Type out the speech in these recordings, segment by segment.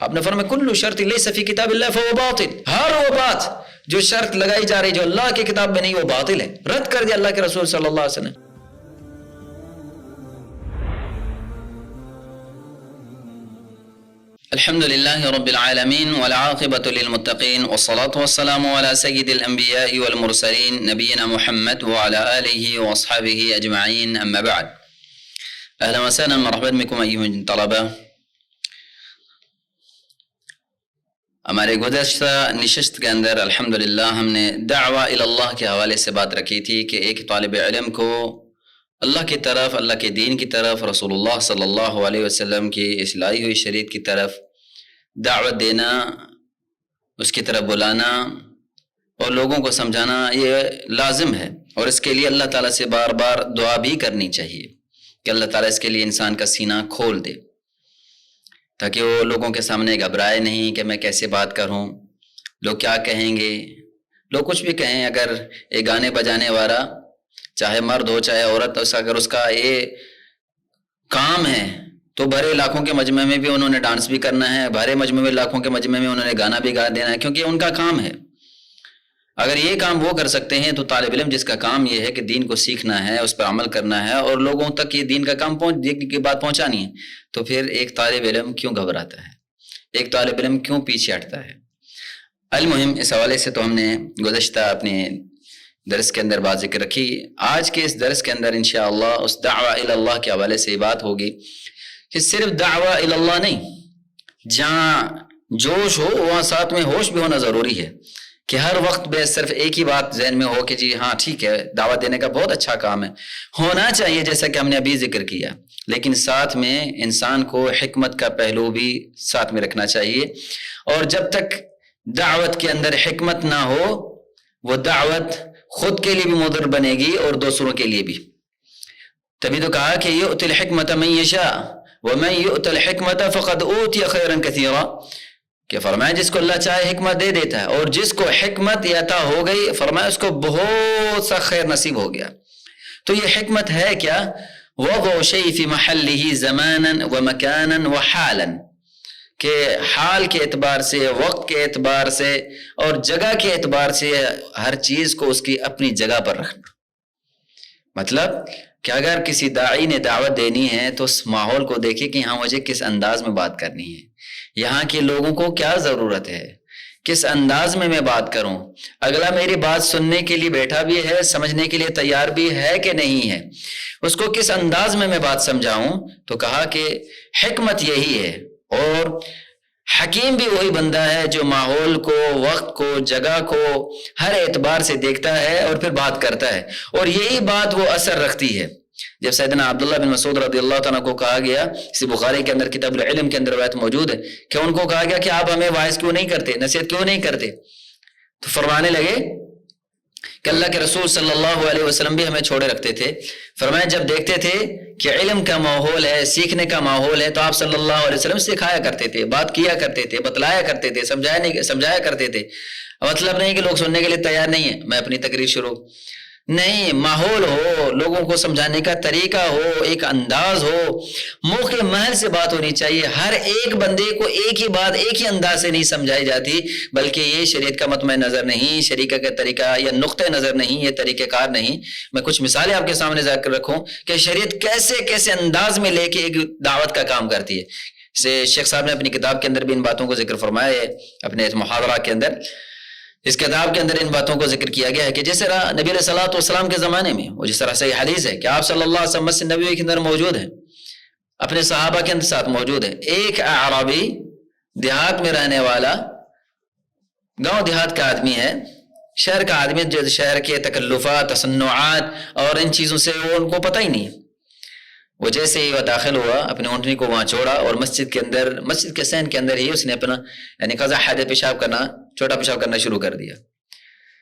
آپ نے فرمایا کل شرط لیس فی کتاب اللہ فہو باطل، ہر وہ بات جو شرط لگائی جا رہی جو اللہ کی کتاب میں نہیں وہ باطل ہے، رد کر دیا اللہ کے رسول صلی اللہ علیہ وسلم۔ الحمد لله رب العالمين والعاقبة للمتقين والصلاة والسلام على سيد الأنبياء والمرسلين نبينا محمد وعلى آله وأصحابه أجمعين، أما بعد، أهلا وسهلا مرحبا بكم أيها الطلبة۔ ہمارے گزشتہ نشست کے اندر الحمدللہ ہم نے دعویٰ الی اللہ کے حوالے سے بات رکھی تھی کہ ایک طالب علم کو اللہ کی طرف، اللہ کے دین کی طرف، رسول اللہ صلی اللہ علیہ وسلم کی اصلاحی ہوئی شریعت کی طرف دعوت دینا، اس کی طرف بلانا اور لوگوں کو سمجھانا یہ لازم ہے، اور اس کے لیے اللہ تعالیٰ سے بار بار دعا بھی کرنی چاہیے کہ اللہ تعالیٰ اس کے لیے انسان کا سینہ کھول دے تاکہ وہ لوگوں کے سامنے گھبرائے نہیں کہ میں کیسے بات کروں، لوگ کیا کہیں گے، لوگ کچھ بھی کہیں۔ اگر ایک گانے بجانے والا چاہے مرد ہو چاہے عورت، اگر اس کا یہ کام ہے تو بھرے لاکھوں کے مجمع میں بھی انہوں نے ڈانس بھی کرنا ہے، بھرے مجمع میں لاکھوں کے مجمع میں انہوں نے گانا بھی گا دینا ہے، کیونکہ ان کا کام ہے۔ اگر یہ کام وہ کر سکتے ہیں تو طالب علم جس کا کام یہ ہے کہ دین کو سیکھنا ہے، اس پر عمل کرنا ہے اور لوگوں تک یہ دین کا کام دین کی بات پہنچانی ہے، تو پھر ایک طالب علم کیوں گھبراتا ہے، ایک طالب علم کیوں پیچھے ہٹتا ہے؟ المہم اس حوالے سے تو ہم نے گزشتہ اپنے درس کے اندر بات ذکر رکھی۔ آج کے اس درس کے اندر انشاءاللہ اس دعویٰ الی اللہ کے حوالے سے بات ہوگی کہ صرف دعویٰ الی اللہ نہیں، جہاں جوش ہو وہاں ساتھ میں ہوش بھی ہونا ضروری ہے، کہ ہر وقت بے صرف ایک ہی بات ذہن میں ہو کہ جی ہاں ٹھیک ہے دعوت دینے کا بہت اچھا کام ہے، ہونا چاہیے جیسا کہ ہم نے ابھی ذکر کیا، لیکن ساتھ میں انسان کو حکمت کا پہلو بھی ساتھ میں رکھنا چاہیے، اور جب تک دعوت کے اندر حکمت نہ ہو وہ دعوت خود کے لیے بھی مضر بنے گی اور دوسروں کے لیے بھی۔ تبھی تو کہا کہ یؤتی الحکمت من یشاء ومن یؤت الحکمت فقد اوتی خیرا کثیرا، کہ فرمایا جس کو اللہ چاہے حکمت دے دیتا ہے، اور جس کو حکمت عطا ہو گئی فرمایا اس کو بہت سا خیر نصیب ہو گیا۔ تو یہ حکمت ہے کیا؟ وضع شیء فی محلہ زمانا ومکانا وحالا، کہ حال کے اعتبار سے، وقت کے اعتبار سے اور جگہ کے اعتبار سے ہر چیز کو اس کی اپنی جگہ پر رکھنا۔ مطلب کہ اگر کسی داعی نے دعوت دینی ہے تو اس ماحول کو دیکھے کہ ہاں مجھے کس انداز میں بات کرنی ہے، یہاں کے لوگوں کو کیا ضرورت ہے، کس انداز میں میں بات کروں، اگلا میری بات سننے کے لیے بیٹھا بھی ہے، سمجھنے کے لیے تیار بھی ہے کہ نہیں ہے، اس کو کس انداز میں میں بات سمجھاؤں۔ تو کہا کہ حکمت یہی ہے، اور حکیم بھی وہی بندہ ہے جو ماحول کو، وقت کو، جگہ کو ہر اعتبار سے دیکھتا ہے اور پھر بات کرتا ہے، اور یہی بات وہ اثر رکھتی ہے۔ جب سیدنا عبداللہ بن مسعود رضی اللہ تعالیٰ کو کہا گیا، اسی بخاری کے اندر کتاب العلم کے اندر روایت موجود ہے کہ ان کو کہا گیا کہ آپ ہمیں واعظ کیوں نہیں کرتے، نصیحت کیوں نہیں کرتے، تو فرمانے لگے کہ اللہ کے رسول صلی اللہ علیہ وسلم بھی ہمیں چھوڑے رکھتے تھے۔ فرمایا جب دیکھتے تھے کہ علم کا ماحول ہے، سیکھنے کا ماحول ہے، تو آپ صلی اللہ علیہ وسلم سکھایا کرتے تھے، بات کیا کرتے تھے، بتلایا کرتے تھے، سمجھایا کرتے تھے۔ مطلب نہیں کہ لوگ سننے کے لیے تیار نہیں ہیں، میں اپنی تقریر شروع نہیں، ماحول ہو، لوگوں کو سمجھانے کا طریقہ ہو، ایک انداز ہو، موقع محل سے بات ہونی چاہیے۔ ہر ایک بندے کو ایک ہی بات ایک ہی انداز سے نہیں سمجھائی جاتی، بلکہ یہ شریعت کا مطمع نظر نہیں، شریعت کا طریقہ یا نقطہ نظر نہیں، یہ طریقہ کار نہیں۔ میں کچھ مثالیں آپ کے سامنے ذکر رکھوں کہ شریعت کیسے کیسے انداز میں لے کے ایک دعوت کا کام کرتی ہے۔ شیخ صاحب نے اپنی کتاب کے اندر بھی ان باتوں کو ذکر فرمایا ہے، اپنے محاضرہ کے اندر، اس کتاب کے اندر ان باتوں کو ذکر کیا گیا ہے کہ جس طرح نبی علیہ الصلوۃ والسلام کے زمانے میں، وہ جس طرح صحیح حدیث ہے کہ آپ صلی اللہ علیہ وسلم مسجد نبوی کے اندر موجود ہیں، اپنے صحابہ کے ساتھ موجود ہے، ایک اعرابی دیہات میں رہنے والا، گاؤں دیہات کا آدمی ہے، شہر کا آدمی جو شہر کے تکلفات، تصنعات اور ان چیزوں سے وہ ان کو پتہ ہی نہیں۔ وہ جیسے ہی وہ داخل ہوا، اپنے اونٹنی کو وہاں چھوڑا اور مسجد کے اندر، مسجد کے صحن کے اندر ہی اس نے اپنا یعنی قضا حاجت پیشاب کرنا، چھوٹا پیشاب کرنا شروع کر دیا۔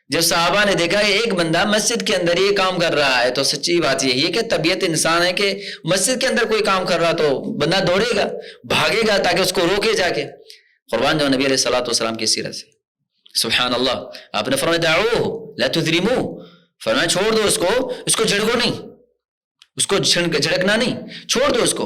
جب صحابہ نے دیکھا کہ ایک بندہ مسجد کے اندر یہ کام کر رہا ہے، تو سچی بات یہی ہے کہ طبیعت انسان ہے کہ مسجد کے اندر کوئی کام کر رہا تو بندہ دوڑے گا، بھاگے گا تاکہ اس کو روکے جا کے۔ قربان جو نبی علیہ الصلوۃ والسلام کی سیرت سے، سبحان اللہ، آپ نے فرمایا دعوہ لا تذرموا، فرمایا چھوڑ دو اس کو جھڑکو نہیں، اس کو جھڑکنا نہیں، چھوڑ دو اس کو۔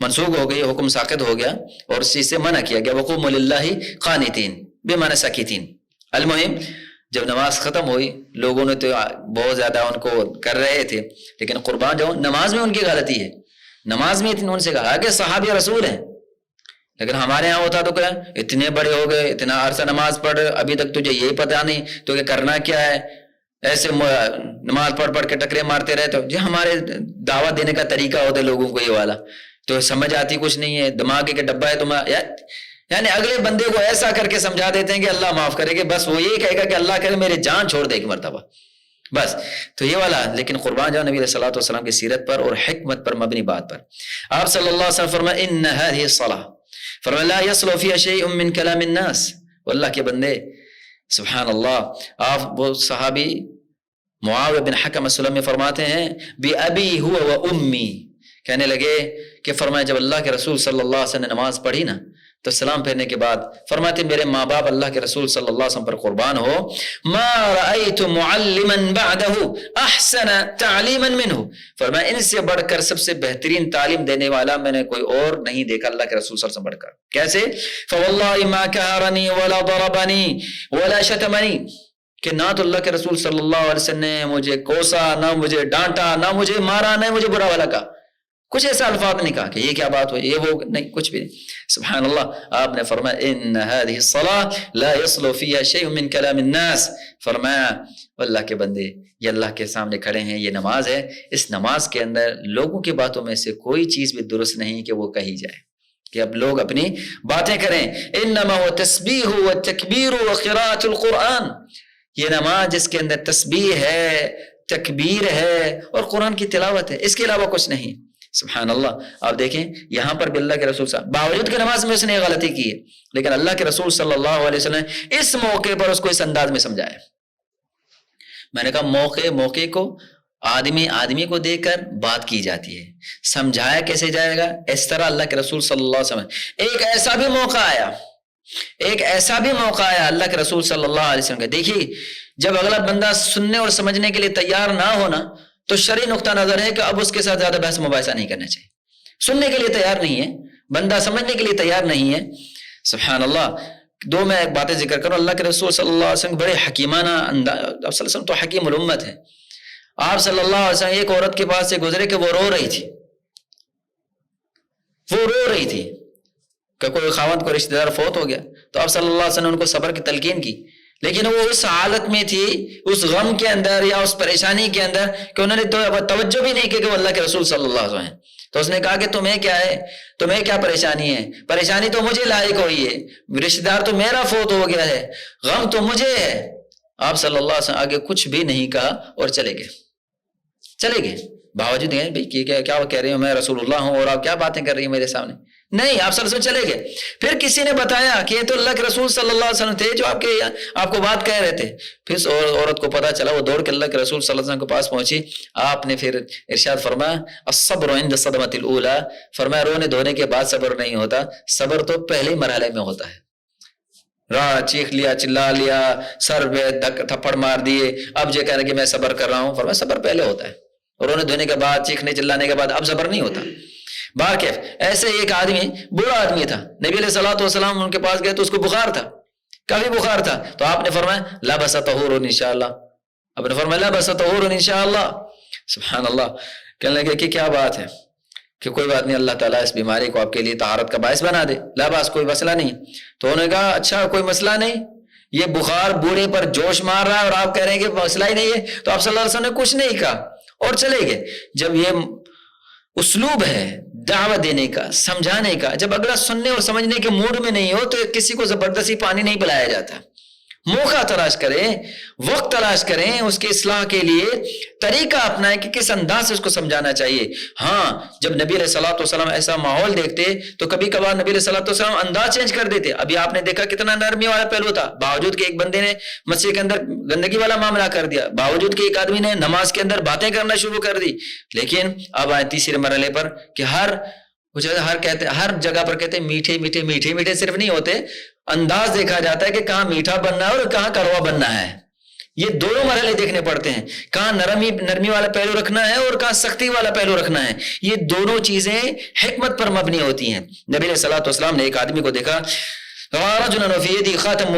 منسوخ ہو گئی, حکم ساقط ہو گیا اور اس چیز سے منع کیا گیا. وقوموا للہ قانتین بمعنی ساکتین. المہم جب نماز ختم ہوئی, لوگوں نے تو بہت زیادہ ان کو کر رہے تھے, لیکن قربان جو نماز میں ان کی غلطی ہے. نماز میں ان سے کہا کہ صحابی رسول ہیں, لیکن ہمارے ہاں ہوتا تو کیا, اتنے بڑے ہو گئے, اتنا عرصہ نماز پڑھ, ابھی تک تجھے یہی پتہ نہیں تو کہ کرنا کیا ہے, ایسے نماز پڑھ کے ٹکرے مارتے رہتے. جی ہمارے دعوت دینے کا طریقہ ہوتا ہے لوگوں کو یہ والا, تو سمجھ آتی کچھ نہیں ہے, دماغ کے ڈبہ ہے تمہارا. یعنی اگلے بندے کو ایسا کر کے سمجھا دیتے ہیں کہ اللہ معاف کرے کہ بس وہ یہ کہے گا کہ اللہ کرے میرے جان چھوڑ دے ایک مرتبہ بس. تو یہ والا, لیکن قربان جاؤ نبی علیہ الصلوۃ والسلام کی سیرت پر اور حکمت پر مبنی بات پر. آپ صلی اللہ علیہ وسلم فرمائے ان هذه الصلاۃ فرمایا لا يصلح فيها شيء من كلام الناس. واللہ کے بندے سبحان اللہ, آپ وہ صحابی معاویہ بن حکم السلمی فرماتے ہیں بأبی هو وأمی, کہنے لگے کہ فرمایا جب اللہ کے رسول صلی اللہ علیہ وسلم نے نماز پڑھی نا تو سلام پھیرنے کے بعد فرماتے میرے ماں باپ اللہ کے رسول صلی اللہ علیہ وسلم پر قربان ہو, ما رأیت معلما بعده احسن تعلیما منه, فرمایا ان سے بڑھ کر سب سے بہترین تعلیم دینے والا میں نے کوئی اور نہیں دیکھا اللہ کے رسول صلی اللہ علیہ وسلم بڑھ کر. کیسے؟ فواللہ ما کہرنی ولا ضربنی ولا شتمنی, کہ نہ تو اللہ کے رسول صلی اللہ علیہ وسلم نے مجھے کوسا, نہ مجھے ڈانٹا, نہ مجھے مارا, نہ مجھے برا بھلا کہا, کچھ ایسا الفاظ نہیں کہا کہ یہ کیا بات ہو, یہ وہ نہیں, کچھ بھی نہیں. سبحان اللہ. آپ نے فرمایا ان هذه الصلاة لا يصلح فيها شيء من كلام الناس. فرمایا اللہ کے بندے یہ اللہ کے سامنے کھڑے ہیں, یہ نماز ہے, اس نماز کے اندر لوگوں کی باتوں میں سے کوئی چیز بھی درست نہیں کہ وہ کہی جائے, کہ اب لوگ اپنی باتیں کریں. انما هو تسبیح وتکبیر وقراءۃ القرآن, یہ نماز جس کے اندر تسبیح ہے, تکبیر ہے اور قرآن کی تلاوت ہے, اس کے علاوہ کچھ نہیں. سبحان اللہ. آپ دیکھیں یہاں پر بھی اللہ کے رسول صاحب باوجود کہ نماز میں اس نے غلطی کی ہے, لیکن اللہ کے رسول صلی اللہ علیہ وسلم اس موقع پر اس کو اس انداز میں سمجھایا. میں نے کہا موقع کو آدمی کو دیکھ کر بات کی جاتی ہے, سمجھایا کیسے جائے گا, اس طرح اللہ کے رسول صلی اللہ علیہ وسلم. ایک ایسا بھی موقع آیا اللہ کے رسول صلی اللہ علیہ وسلم کا. دیکھیے جب اگلا بندہ سننے اور سمجھنے کے لیے تیار نہ ہونا تو شرعی نقطہ نظر ہے کہ اب اس کے ساتھ زیادہ بحث مباحثہ نہیں کرنا چاہیے. سننے کے لیے تیار نہیں ہے بندہ, سمجھنے کے لیے تیار نہیں ہے. سبحان اللہ. دو میں ایک باتیں ذکر کروں. اللہ کے رسول صلی اللہ علیہ وسلم بڑے حکیمانہ انداز, آپ صلی اللہ علیہ وسلم تو حکیم الامت ہے. آپ صلی اللہ علیہ وسلم ایک عورت کے پاس سے گزرے کہ وہ رو رہی تھی کہ کوئی خاوند کو رشتہ دار فوت ہو گیا, تو آپ صلی اللہ علیہ وسلم نے ان کو صبر کی تلقین کی, لیکن وہ اس حالت میں تھی, اس غم کے اندر یا اس پریشانی کے اندر کہ انہوں نے توجہ بھی نہیں کی کہ وہ اللہ کے رسول صلی اللہ علیہ وسلم ہیں. تو اس نے کہا کہ تمہیں کیا ہے, تمہیں کیا پریشانی ہے؟ پریشانی تو مجھے لاحق ہوئی ہے, رشتہ دار تو میرا فوت ہو گیا ہے, غم تو مجھے ہے. آپ صلی اللہ علیہ وسلم آگے کچھ بھی نہیں کہا اور چلے گئے. باوجود کیا کہہ رہے ہو میں رسول اللہ ہوں اور آپ کیا باتیں کر رہی ہیں میرے سامنے؟ نہیں, آپ صلی اللہ علیہ وسلم چلے گئے. پھر کسی نے بتایا کہ یہ تو اللہ کے رسول صلی اللہ علیہ وسلم تھے جو آپ کو بات کہہ رہے تھے. پھر عورت کو پتا چلا, وہ دوڑ کے اللہ کے رسول صلی اللہ علیہ وسلم کے پاس پہنچی. آپ نے پھر ارشاد فرمایا الصبر عند الصدمۃ الاولى, فرمایا رونے دھونے کے بعد صبر نہیں ہوتا, صبر تو پہلے مرحلے میں ہوتا ہے. چیخ لیا, چلا لیا, سر پہ تھپڑ مار دیے, اب یہ کہہ رہے کہ میں صبر کر رہا ہوں, فرمایا صبر پہلے ہوتا ہے, رونے دھونے کے بعد, چیخنے چلانے کے بعد اب صبر نہیں ہوتا. باکیف ایسے ایک آدمی, بڑا آدمی تھا, نبی علیہ الصلوۃ والسلام ان کے پاس گئے تو اس کو بخار تھا, کافی بخار تھا. تو آپ نے فرمایا لا بأس طہور انشاءاللہ, آپ نے فرمایا لا بأس طہور انشاءاللہ. سبحان اللہ. کہنے لگے کہ کیا بات ہے, کہ کوئی بات نہیں, اللہ تعالیٰ اس بیماری کو آپ کے لیے طہارت کا باعث بنا دے, لا بأس, کوئی مسئلہ نہیں. تو انہوں نے کہا اچھا کوئی مسئلہ نہیں, یہ بخار بوڑھے پر جوش مار رہا ہے اور آپ کہہ رہے ہیں کہ مسئلہ ہی نہیں ہے. تو آپ صلی اللہ علیہ وسلم نے کچھ نہیں کہا اور چلے گئے. جب یہ اسلوب ہے دعوت دینے کا, سمجھانے کا, جب اگلا سننے اور سمجھنے کے موڈ میں نہیں ہو تو کسی کو زبردستی پانی نہیں پلایا جاتا. موقع تلاش کریں, وقت تلاش کریں, اس کے اصلاح کے لیے طریقہ اپنائیں کہ کس انداز سے اس کو سمجھانا چاہیے. ہاں جب نبی علیہ الصلوۃ والسلام ایسا ماحول دیکھتے تو کبھی کبھار نبی علیہ الصلوۃ والسلام انداز چینج کر دیتے. ابھی آپ نے دیکھا کتنا نرمی والا پہلو تھا, باوجود کہ ایک بندے نے مسجد کے اندر گندگی والا معاملہ کر دیا, باوجود کہ ایک آدمی نے نماز کے اندر باتیں کرنا شروع کر دی. لیکن اب آئے تیسرے مرحلے پر کہ ہر جگہ پر کہتے ہیں میٹھے صرف نہیں ہوتے, انداز دیکھا جاتا ہے کہ کہاں میٹھا بننا ہے اور کہاں کڑوا بننا ہے. یہ دونوں مرحلے دیکھنے پڑتے ہیں، کہاں نرمی والا پہلو رکھنا ہے اور کہاں سختی والا پہلو رکھنا ہے. یہ دونوں چیزیں حکمت پر مبنی ہوتی ہیں. نبی علیہ الصلوۃ والسلام نے ایک آدمی کو دیکھا، رجلا فی یدہ خاتم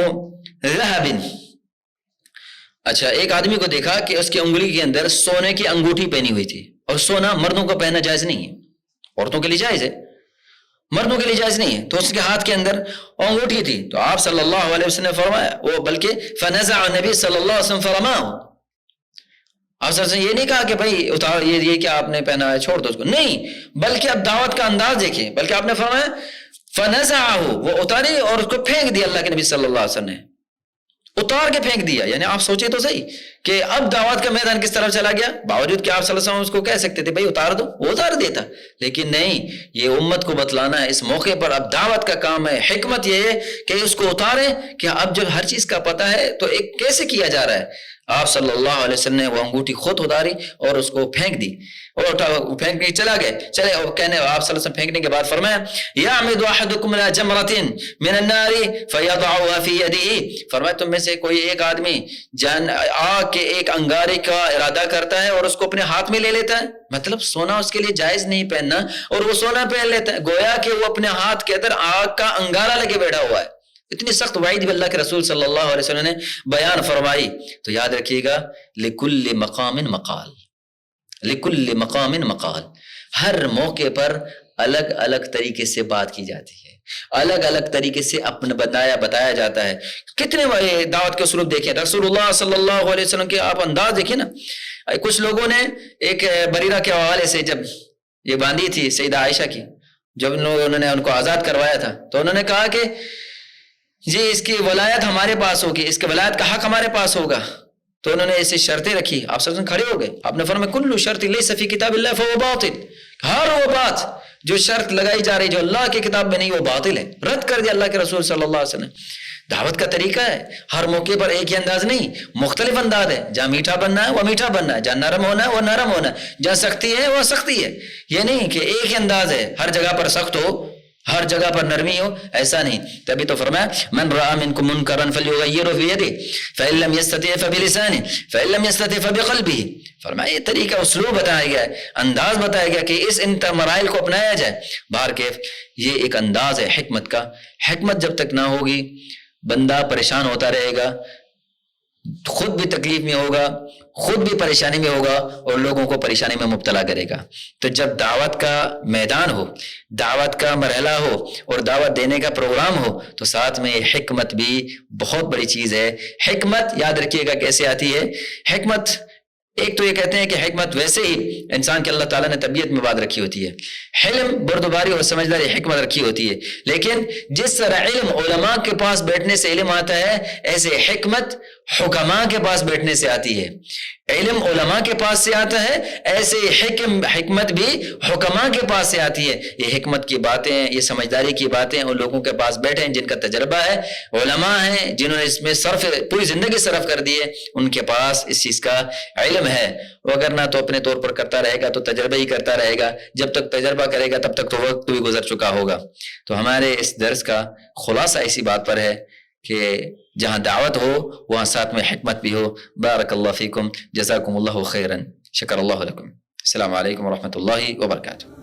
ذہب، اچھا ایک آدمی کو دیکھا کہ اس کی انگلی کے اندر سونے کی انگوٹھی پہنی ہوئی تھی، اور سونا مردوں کو پہننا جائز نہیں ہے، عورتوں کے لیے جائز ہے، مردوں کے لیے جائز نہیں ہے. تو اس کے ہاتھ کے اندر انگوٹھی تھی، تو آپ صلی اللہ علیہ وسلم نے فرمایا، وہ بلکہ فنزع النبی صلی اللہ علیہ وسلم فرماه، آپ صلی اللہ علیہ وسلم یہ نہیں کہا کہ بھائی اتار یہ کیا آپ نے پہنا ہے چھوڑ دو اس کو، نہیں، بلکہ اب دعوت کا انداز دیکھیں، بلکہ آپ نے فرمایا فنزعه، وہ اتاری اور اس کو پھینک دیا. اللہ کے نبی صلی اللہ علیہ وسلم نے اتار کے پھینک دیا. یعنی آپ سوچیں تو صحیح کہ اب دعوت کا میدان کس طرف چلا گیا، باوجود کہ آپ صلی اللہ علیہ وسلم اس کو کہہ سکتے تھے بھائی اتار دو، وہ اتار دیتا، لیکن نہیں، یہ امت کو بتلانا ہے اس موقع پر اب دعوت کا کام ہے. حکمت یہ ہے کہ اس کو اتاریں کہ اب جب ہر چیز کا پتہ ہے تو ایک کیسے کیا جا رہا ہے. آپ صلی اللہ علیہ وسلم نے وہ انگوٹھی خود اتاری اور اس کو پھینک دی، اور پھینک کے چلا گئے. چلے اور کہنے آپ صلی اللہ علیہ وسلم پھینکنے کے بعد فرمایا یعمد احدکم الى جمرۃ من النار فیضعها فی یدہ، فرمایا تم میں سے کوئی ایک آدمی آگ کے ایک انگارے کا ارادہ کرتا ہے اور اس کو اپنے ہاتھ میں لے لیتا ہے. مطلب سونا اس کے لیے جائز نہیں پہننا اور وہ سونا پہن لیتا ہے، گویا کہ وہ اپنے ہاتھ کے اندر آگ کا انگارہ لگے بیٹھا ہوا ہے. اتنی سخت وعید بھی اللہ کے رسول صلی اللہ علیہ وسلم نے بیان فرمائی. تو یاد رکھیے گا لکل مقام مقال، لکل مقام مقال، ہر موقع پر الگ الگ طریقے سے بات کی جاتی ہے، الگ الگ طریقے سے اپنا بتایا جاتا ہے. کتنے دعوت کے اسلوب دیکھیں، رسول اللہ صلی اللہ علیہ وسلم کے آپ انداز دیکھیں نا. کچھ لوگوں نے ایک بریرہ کے حوالے سے جب یہ باندھی تھی سیدہ عائشہ کی، جب انہوں نے ان کو آزاد کروایا تھا تو انہوں نے کہا کہ جی اس کی ولایت ہمارے پاس ہوگی، اس کے ولایت کا حق ہمارے پاس ہوگا. تو انہوں نے ایسی شرطیں رکھی، آپ صلی اللہ علیہ وسلم کھڑے ہو گئے، آپ نے فرمایا کل شرط لیس فی کتاب اللہ فهو باطل، ہر وہ بات جو شرط لگائی جا رہی جو اللہ کی کتاب میں نہیں وہ باطل ہے، رد کر دیا اللہ کے رسول صلی اللہ علیہ وسلم. دعوت کا طریقہ ہے، ہر موقع پر ایک ہی انداز نہیں، مختلف انداز ہے. جہاں میٹھا بننا ہے وہ میٹھا بننا ہے، جہاں نرم ہونا ہے وہ نرم ہونا ہے، جہاں سختی ہے وہ سختی ہے. یہ نہیں کہ ایک ہی انداز ہے، ہر جگہ پر سخت ہو ہر جگہ پر نرمی ہو، ایسا نہیں. تبھی تو فرمایا من رأى منكم منكرا فليغيره بيده فإن لم يستطع فبلسانه فإن لم يستطع فبقلبه. فرمایا یہ طریقہ اسلوب بتایا گیا ہے، انداز بتایا گیا کہ اس ان مراحل کو اپنایا جائے. باہر کیف یہ ایک انداز ہے حکمت کا. حکمت جب تک نہ ہوگی بندہ پریشان ہوتا رہے گا، خود بھی تکلیف میں ہوگا، خود بھی پریشانی میں ہوگا اور لوگوں کو پریشانی میں مبتلا کرے گا. تو جب دعوت کا میدان ہو، دعوت کا مرحلہ ہو اور دعوت دینے کا پروگرام ہو تو ساتھ میں حکمت بھی بہت بڑی چیز ہے. حکمت یاد رکھیے گا کیسے آتی ہے. حکمت ایک تو یہ کہتے ہیں کہ حکمت ویسے ہی انسان کے اللہ تعالیٰ نے طبیعت میں بات رکھی ہوتی ہے، حلم بردباری اور سمجھداری حکمت رکھی ہوتی ہے. لیکن جس طرح علم علماء کے پاس بیٹھنے سے علم آتا ہے، ایسے حکمت حکماء کے پاس بیٹھنے سے آتی ہے. علم علماء کے پاس سے آتا ہے، ایسے حکمت بھی حکماء کے پاس سے آتی ہے. یہ حکمت کی باتیں، یہ سمجھداری کی باتیں ان لوگوں کے پاس بیٹھے ہیں جن کا تجربہ ہے، علماء ہیں جنہوں نے اس میں پوری زندگی صرف کر دی ہے، ان کے پاس اس چیز کا علم ہے. اگر نہ تو اپنے طور پر کرتا رہے گا تو تجربہ ہی کرتا رہے گا، جب تک تجربہ کرے گا تب تک تو وقت بھی گزر چکا ہوگا. تو ہمارے اس درس کا خلاصہ اسی بات پر ہے کہ جہاں دعوت ہو وہاں ساتھ میں حکمت بھی ہو. بارک اللہ فیکم، جزاکم اللہ خیرا، شکر اللہ لکم. السلام علیکم ورحمۃ اللہ وبرکاتہ.